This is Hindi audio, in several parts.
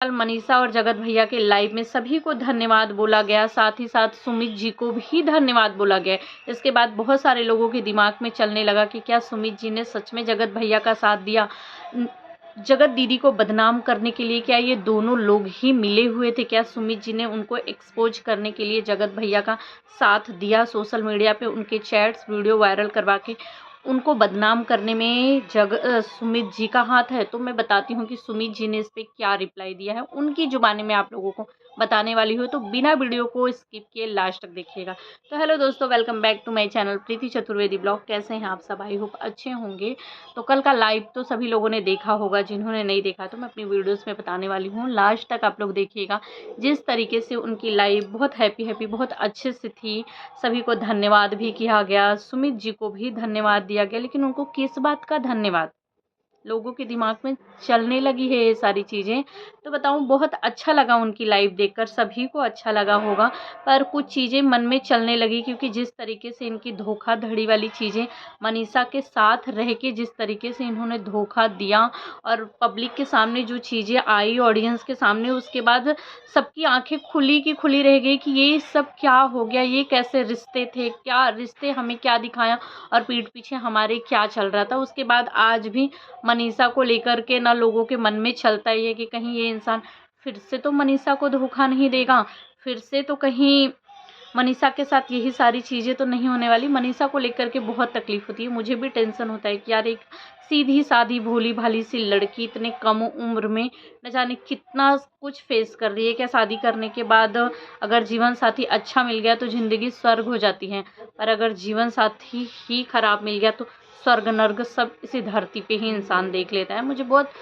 कल मनीषा और जगत भैया के लाइव में सभी को धन्यवाद बोला गया, साथ ही साथ सुमित जी को भी धन्यवाद बोला गया। इसके बाद बहुत सारे लोगों के दिमाग में चलने लगा कि क्या सुमित जी ने सच में जगत भैया का साथ दिया, जगत दीदी को बदनाम करने के लिए क्या ये दोनों लोग ही मिले हुए थे? क्या सुमित जी ने उनको एक्सपोज करने के लिए जगत भैया का साथ दिया? सोशल मीडिया पे उनके चैट्स वीडियो वायरल करवा के उनको बदनाम करने में सुमित जी का हाथ है? तो मैं बताती हूँ कि सुमित जी ने इस पे क्या रिप्लाई दिया है, उनकी जुबानी में आप लोगों को बताने वाली हूँ, तो बिना वीडियो को स्किप किए लास्ट तक देखिएगा। तो हेलो दोस्तों, welcome back to my channel Preeti Chaturvedi blog. कैसे हैं आप सब? आई होप अच्छे होंगे। तो कल का लाइव तो सभी लोगों ने देखा होगा, जिन्होंने नहीं देखा तो मैं अपनी वीडियोस में बताने वाली हूँ, लास्ट तक आप लोग देखिएगा। जिस तरीके से उनकी लाइव बहुत हैप्पी बहुत अच्छे से थी, सभी को धन्यवाद भी किया गया, सुमित जी को भी धन्यवाद दिया गया, लेकिन उनको किस बात का धन्यवाद? लोगों के दिमाग में चलने लगी है ये सारी चीज़ें। तो बताऊं, बहुत अच्छा लगा उनकी लाइव देखकर, सभी को अच्छा लगा होगा, पर कुछ चीज़ें मन में चलने लगी, क्योंकि जिस तरीके से इनकी धोखाधड़ी वाली चीज़ें, मनीषा के साथ रह के जिस तरीके से इन्होंने धोखा दिया और पब्लिक के सामने जो चीज़ें आई, ऑडियंस के सामने, उसके बाद सबकी आंखें खुली की खुली रह गई कि ये सब क्या हो गया, ये कैसे रिश्ते थे, क्या रिश्ते हमें क्या दिखाया और पीठ पीछे हमारे क्या चल रहा था। उसके बाद आज भी मनीषा को लेकर के ना लोगों के मन में चलता ही है कि कहीं ये इंसान फिर से तो मनीषा को धोखा नहीं देगा, फिर से तो कहीं मनीषा के साथ यही सारी चीज़ें तो नहीं होने वाली। मनीषा को लेकर के बहुत तकलीफ होती है, मुझे भी टेंशन होता है कि यार एक सीधी सादी भोली भाली सी लड़की इतने कम उम्र में न जाने कितना कुछ फेस कर रही है। क्या शादी करने के बाद अगर जीवन साथी अच्छा मिल गया तो ज़िंदगी स्वर्ग हो जाती है, पर अगर जीवन साथी ही खराब मिल गया तो स्वर्ग नर्क सब इसी धरती पे ही इंसान देख लेता है। मुझे बहुत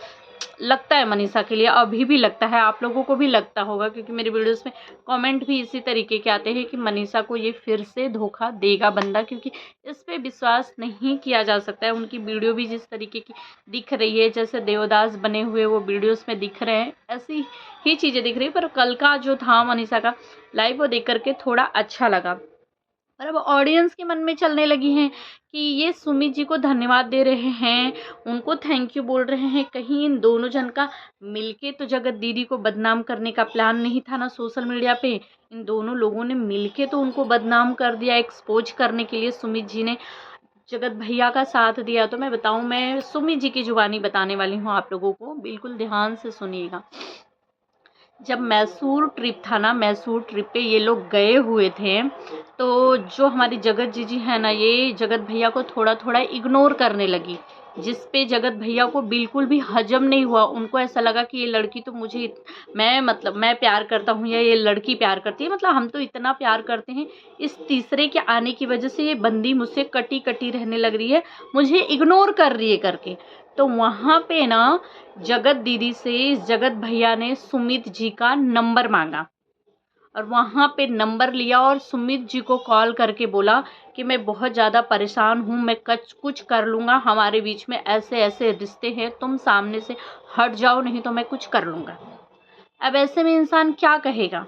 लगता है मनीषा के लिए, अभी भी लगता है, आप लोगों को भी लगता होगा, क्योंकि मेरी वीडियोस में कमेंट भी इसी तरीके के आते हैं कि मनीषा को ये फिर से धोखा देगा बंदा, क्योंकि इस पे विश्वास नहीं किया जा सकता है। उनकी वीडियो भी जिस तरीके की दिख रही है, जैसे देवदास बने हुए वो वीडियोस में दिख रहे हैं, ऐसी ही चीज़ें दिख रही है। पर कल का जो था मनीषा का लाइव, वो देख करके थोड़ा अच्छा लगा। पर अब ऑडियंस के मन में चलने लगी हैं कि ये सुमित जी को धन्यवाद दे रहे हैं, उनको थैंक यू बोल रहे हैं, कहीं इन दोनों जन का मिलके तो जगत दीदी को बदनाम करने का प्लान नहीं था ना सोशल मीडिया पे? इन दोनों लोगों ने मिलके तो उनको बदनाम कर दिया, एक्सपोज करने के लिए सुमित जी ने जगत भैया का साथ दिया। तो मैं बताऊं, मैं सुमित जी की जुबानी बताने वाली हूँ आप लोगों को, बिल्कुल ध्यान से सुनिएगा। जब मैसूर ट्रिप था ना, मैसूर ट्रिप पे ये लोग गए हुए थे, तो जो हमारी जगत जीजी है ना, ये जगत भैया को थोड़ा थोड़ा इग्नोर करने लगी, जिस पे जगत भैया को बिल्कुल भी हजम नहीं हुआ। उनको ऐसा लगा कि ये लड़की तो मुझे मैं प्यार करता हूँ या ये लड़की प्यार करती है, मतलब हम तो इतना प्यार करते हैं, इस तीसरे के आने की वजह से ये बंदी मुझसे कटी कटी रहने लग रही है, मुझे इग्नोर कर रही है करके। तो वहाँ पे ना जगत दीदी से जगत भैया ने सुमित जी का नंबर मांगा, और वहाँ पे नंबर लिया और सुमित जी को कॉल करके बोला कि मैं बहुत ज़्यादा परेशान हूँ, मैं कुछ कर लूँगा, हमारे बीच में ऐसे ऐसे रिश्ते हैं, तुम सामने से हट जाओ, नहीं तो मैं कुछ कर लूँगा। अब ऐसे में इंसान क्या कहेगा?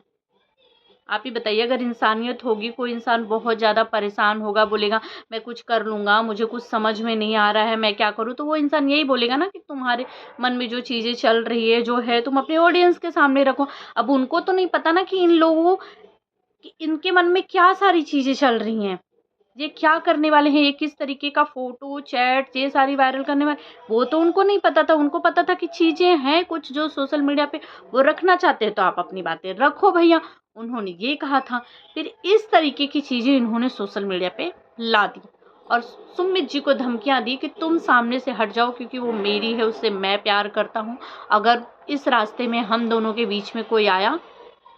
आप ही बताइए। अगर इंसानियत होगी, कोई इंसान बहुत ज़्यादा परेशान होगा, बोलेगा मैं कुछ कर लूँगा, मुझे कुछ समझ में नहीं आ रहा है, मैं क्या करूँ, तो वो इंसान यही बोलेगा ना कि तुम्हारे मन में जो चीज़ें चल रही है, जो है, तुम अपने ऑडियंस के सामने रखो। अब उनको तो नहीं पता ना कि इन लोगों कि इनके मन में क्या सारी चीज़ें चल रही हैं, ये क्या करने वाले हैं, ये किस तरीके का फ़ोटो, चैट ये सारी वायरल करने वाले, वो तो उनको नहीं पता था। उनको पता था कि चीज़ें हैं कुछ जो सोशल मीडिया पे वो रखना चाहते हैं, तो आप अपनी बातें रखो भैया, उन्होंने ये कहा था। फिर इस तरीके की चीज़ें इन्होंने सोशल मीडिया पे ला दी और सुमित जी को धमकियाँ दी कि तुम सामने से हट जाओ, क्योंकि वो मेरी है, उससे मैं प्यार करता हूँ, अगर इस रास्ते में हम दोनों के बीच में कोई आया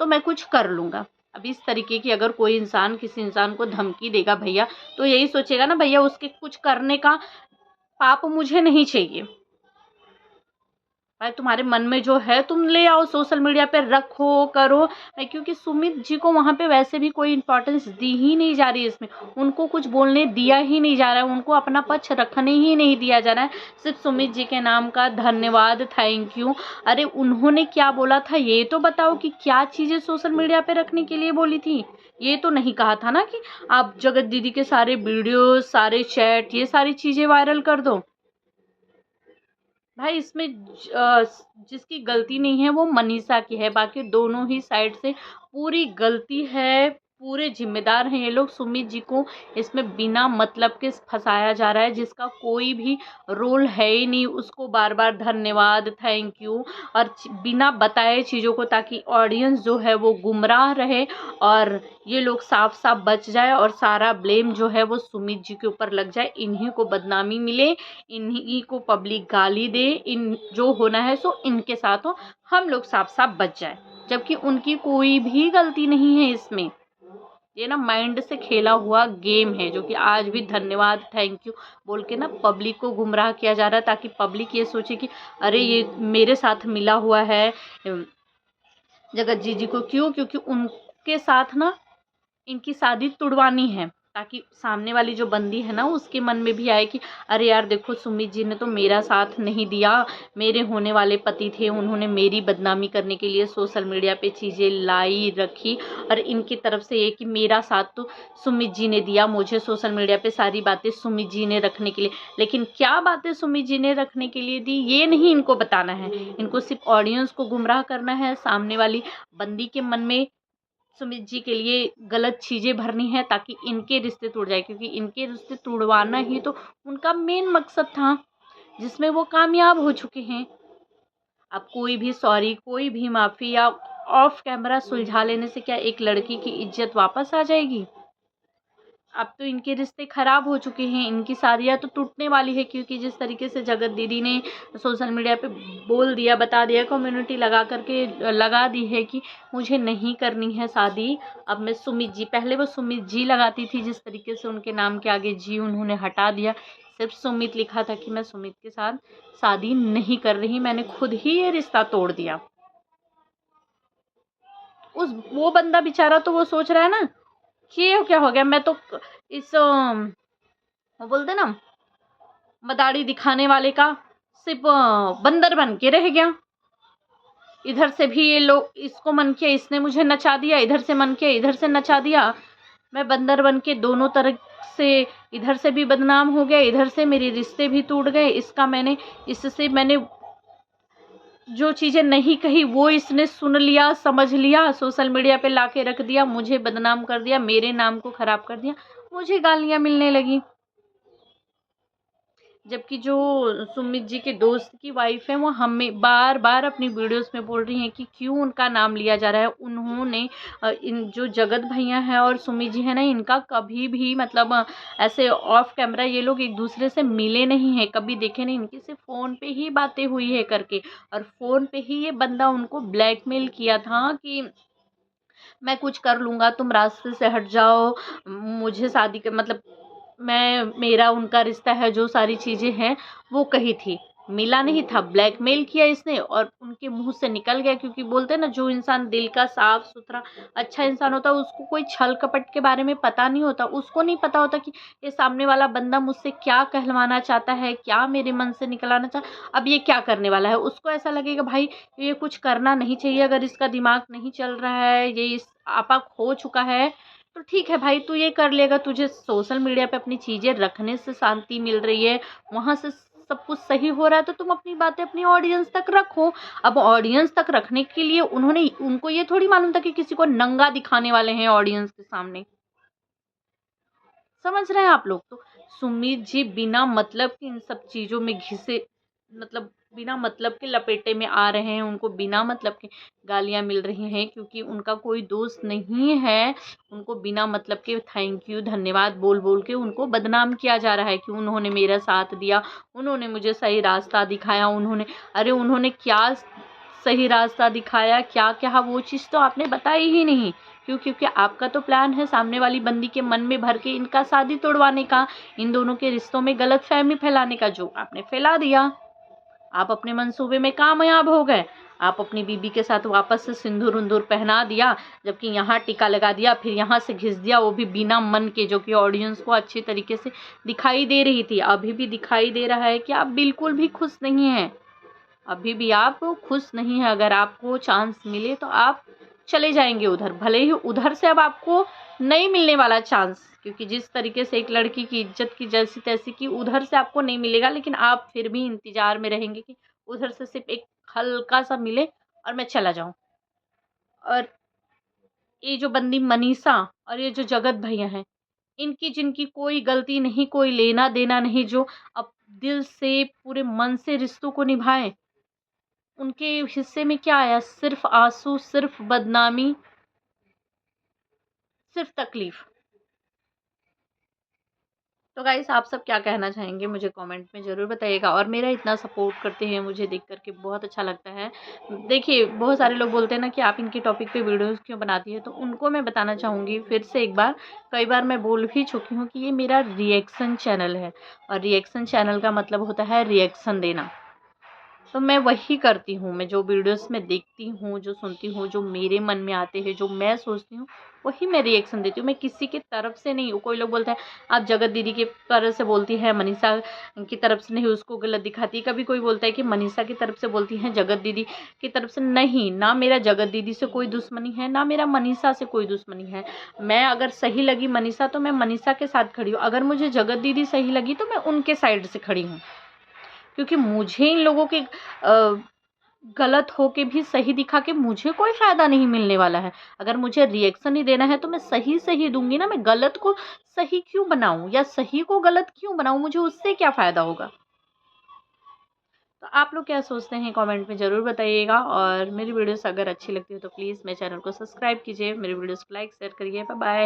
तो मैं कुछ कर लूँगा। अब इस तरीके की अगर कोई इंसान किसी इंसान को धमकी देगा भैया, तो यही सोचेगा ना, भैया उसके कुछ करने का पाप मुझे नहीं चाहिए, भाई तुम्हारे मन में जो है तुम ले आओ, सोशल मीडिया पे रखो, करो। क्योंकि सुमित जी को वहाँ पे वैसे भी कोई इंपॉर्टेंस दी ही नहीं जा रही है इसमें, उनको कुछ बोलने दिया ही नहीं जा रहा है, उनको अपना पक्ष रखने ही नहीं दिया जा रहा है, सिर्फ सुमित जी के नाम का धन्यवाद, थैंक यू। अरे उन्होंने क्या बोला था ये तो बताओ, कि क्या चीज़ें सोशल मीडिया पे रखने के लिए बोली थी? ये तो नहीं कहा था ना कि आप जगत दीदी के सारे वीडियो, सारे चैट, ये सारी चीज़ें वायरल कर दो। भाई इसमें जिसकी गलती नहीं है वो मनीषा की है, बाकी दोनों ही साइड से पूरी गलती है, पूरे जिम्मेदार हैं ये लोग। सुमित जी को इसमें बिना मतलब के फंसाया जा रहा है, जिसका कोई भी रोल है ही नहीं। उसको बार बार धन्यवाद, थैंक यू और बिना बताए चीज़ों को, ताकि ऑडियंस जो है वो गुमराह रहे और ये लोग साफ साफ बच जाए और सारा ब्लेम जो है वो सुमित जी के ऊपर लग जाए, इन्हीं को बदनामी मिले, इन्हीं को पब्लिक गाली दे, इन जो होना है सो इनके साथ हो, हम लोग साफ साफ बच जाए, जबकि उनकी कोई भी गलती नहीं है इसमें। ये ना माइंड से खेला हुआ गेम है, जो कि आज भी धन्यवाद, थैंक यू बोल के ना पब्लिक को गुमराह किया जा रहा है, ताकि पब्लिक ये सोचे कि अरे ये मेरे साथ मिला हुआ है जगत जी को। क्यों? क्योंकि उनके साथ ना इनकी शादी तुड़वानी है, ताकि सामने वाली जो बंदी है ना उसके मन में भी आए कि अरे यार देखो, सुमित जी ने तो मेरा साथ नहीं दिया, मेरे होने वाले पति थे, उन्होंने मेरी बदनामी करने के लिए सोशल मीडिया पे चीज़ें लाई रखी, और इनकी तरफ से ये कि मेरा साथ तो सुमित जी ने दिया, मुझे सोशल मीडिया पे सारी बातें सुमित जी ने रखने के लिए। लेकिन क्या बातें सुमित जी ने रखने के लिए दी ये नहीं इनको बताना है, इनको सिर्फ ऑडियंस को गुमराह करना है, सामने वाली बंदी के मन में सुमित जी के लिए गलत चीज़ें भरनी है, ताकि इनके रिश्ते टूट जाए, क्योंकि इनके रिश्ते तुड़वाना ही तो उनका मेन मकसद था, जिसमें वो कामयाब हो चुके हैं। अब कोई भी सॉरी, कोई भी माफ़ी या ऑफ कैमरा सुलझा लेने से क्या एक लड़की की इज्जत वापस आ जाएगी? अब तो इनके रिश्ते खराब हो चुके हैं, इनकी शादियाँ तो टूटने वाली है, क्योंकि जिस तरीके से जगत दीदी ने सोशल मीडिया पे बोल दिया, बता दिया, कम्युनिटी लगा करके लगा दी है कि मुझे नहीं करनी है शादी। अब मैं सुमित जी, पहले वो सुमित जी लगाती थी, जिस तरीके से उनके नाम के आगे जी उन्होंने हटा दिया, सिर्फ सुमित लिखा था कि मैं सुमित के साथ शादी नहीं कर रही, मैंने खुद ही ये रिश्ता तोड़ दिया। वो बंदा बेचारा तो वो सोच रहा है ना कि ये क्या हो गया, मैं तो इस वो बोलते ना मदारी दिखाने वाले का सिर्फ बंदर बन के रह गया। इधर से भी ये लोग इसको मन किया, इसने मुझे नचा दिया, इधर से मन किया, इधर से नचा दिया, मैं बंदर बन के दोनों तरफ से, इधर से भी बदनाम हो गया, इधर से मेरे रिश्ते भी टूट गए। इससे मैंने जो चीज़ें नहीं कही वो इसने सुन लिया, समझ लिया, सोशल मीडिया पे लाके रख दिया, मुझे बदनाम कर दिया, मेरे नाम को खराब कर दिया, मुझे गालियाँ मिलने लगी। जबकि जो सुमित जी के दोस्त की वाइफ है वो हमें बार बार अपनी वीडियोस में बोल रही हैं कि क्यों उनका नाम लिया जा रहा है। उन्होंने इन जो जगत भैया हैं और सुमित जी है ना, इनका कभी भी मतलब ऐसे ऑफ कैमरा ये लोग एक दूसरे से मिले नहीं हैं, कभी देखे नहीं, इनकी सिर्फ फ़ोन पे ही बातें हुई है करके, और फ़ोन पे ही ये बंदा उनको ब्लैकमेल किया था कि मैं कुछ कर लूँगा, तुम रास्ते से हट जाओ, मुझे शादी के मतलब मेरा उनका रिश्ता है, जो सारी चीज़ें हैं वो कही थी। मिला नहीं था, ब्लैकमेल किया इसने और उनके मुँह से निकल गया, क्योंकि बोलते हैं ना, जो इंसान दिल का साफ-सुथरा अच्छा इंसान होता है उसको कोई छल-कपट के बारे में पता नहीं होता। उसको नहीं पता होता कि ये सामने वाला बंदा मुझसे क्या कहलवाना चाहता है, क्या मेरे मन से निकलाना अब ये क्या करने वाला है। उसको ऐसा लगेगा भाई ये कुछ करना नहीं चाहिए, अगर इसका दिमाग नहीं चल रहा है, ये इस आपा खो चुका है, तो ठीक है भाई, तू ये कर लेगा, तुझे सोशल मीडिया पे अपनी चीज़ें रखने से शांति मिल रही है, वहाँ से सब कुछ सही हो रहा है, तो तुम अपनी बातें अपनी ऑडियंस तक रखो। अब ऑडियंस तक रखने के लिए उनको ये थोड़ी मालूम था कि किसी को नंगा दिखाने वाले हैं ऑडियंस के सामने। समझ रहे हैं आप लोग? तो सुमित जी बिना मतलब के इन सब चीज़ों में घिसे, मतलब बिना मतलब के लपेटे में आ रहे हैं, उनको बिना मतलब के गालियाँ मिल रही हैं, क्योंकि उनका कोई दोस्त नहीं है। उनको बिना मतलब के थैंक यू, धन्यवाद बोल के उनको बदनाम किया जा रहा है कि उन्होंने मेरा साथ दिया, उन्होंने मुझे सही रास्ता दिखाया, उन्होंने क्या सही रास्ता दिखाया, क्या वो चीज़ तो आपने बताई ही नहीं। क्योंकि आपका तो प्लान है सामने वाली बंदी के मन में भर के इनका शादी तोड़वाने का, इन दोनों के रिश्तों में गलतफहमी फैलाने का, जो आपने फैला दिया। आप अपने मंसूबे में कामयाब हो गए। आप अपनी बीबी के साथ वापस से सिंदूर-उंदूर पहना दिया, जबकि यहाँ टीका लगा दिया, फिर यहाँ से घिस दिया, वो भी बिना मन के, जो कि ऑडियंस को अच्छी तरीके से दिखाई दे रही थी। अभी भी दिखाई दे रहा है कि आप बिल्कुल भी खुश नहीं हैं। अभी भी आप खुश नहीं हैं। अगर आपको चांस मिले तो आप चले जाएंगे उधर, भले ही उधर से अब आपको नहीं मिलने वाला चांस, क्योंकि जिस तरीके से एक लड़की की इज्जत की जैसी तैसी की, उधर से आपको नहीं मिलेगा, लेकिन आप फिर भी इंतजार में रहेंगे कि उधर से सिर्फ एक हल्का सा मिले और मैं चला जाऊं। और ये जो बंदी मनीषा और ये जो जगत भैया हैं, इनकी जिनकी कोई गलती नहीं, कोई लेना देना नहीं, जो अब दिल से पूरे मन से रिश्तों को निभाएं, उनके हिस्से में क्या आया? सिर्फ आंसू, सिर्फ बदनामी, सिर्फ तकलीफ। तो गाइस, आप सब क्या कहना चाहेंगे मुझे कमेंट में ज़रूर बताइएगा। और मेरा इतना सपोर्ट करते हैं, मुझे देख कर के बहुत अच्छा लगता है। देखिए, बहुत सारे लोग बोलते हैं ना कि आप इनके टॉपिक पे वीडियोस क्यों बनाती है, तो उनको मैं बताना चाहूँगी फिर से एक बार, कई बार मैं बोल भी चुकी हूँ कि ये मेरा रिएक्शन चैनल है, और रिएक्शन चैनल का मतलब होता है रिएक्शन देना। तो मैं वही करती हूँ, मैं जो वीडियोस में देखती हूँ, जो सुनती हूँ, जो मेरे मन में आते हैं, जो मैं सोचती हूँ, वही मैं रिएक्शन देती हूँ। मैं किसी की तरफ से नहीं। कोई लोग बोलते हैं आप जगत दीदी की तरफ से बोलती है, मनीषा की तरफ से नहीं, उसको गलत दिखाती है। कभी कोई बोलता है कि मनीषा की तरफ से बोलती हैं, जगत दीदी की तरफ से नहीं। ना मेरा जगत दीदी से कोई दुश्मनी है, ना मेरा मनीषा से कोई दुश्मनी है। मैं अगर सही लगी मनीषा तो मैं मनीषा के साथ खड़ी हूँ, अगर मुझे जगत दीदी सही लगी तो मैं उनके साइड से खड़ी हूँ। क्योंकि मुझे इन लोगों के गलत होके भी सही दिखा के मुझे कोई फ़ायदा नहीं मिलने वाला है। अगर मुझे रिएक्शन ही देना है तो मैं सही दूँगी ना, मैं गलत को सही क्यों बनाऊँ या सही को गलत क्यों बनाऊँ? मुझे उससे क्या फ़ायदा होगा? तो आप लोग क्या सोचते हैं कमेंट में ज़रूर बताइएगा। और मेरी वीडियोस अगर अच्छी लगती है तो प्लीज़ मेरे चैनल को सब्सक्राइब कीजिए, मेरी वीडियोस को लाइक शेयर करिए। Bye bye.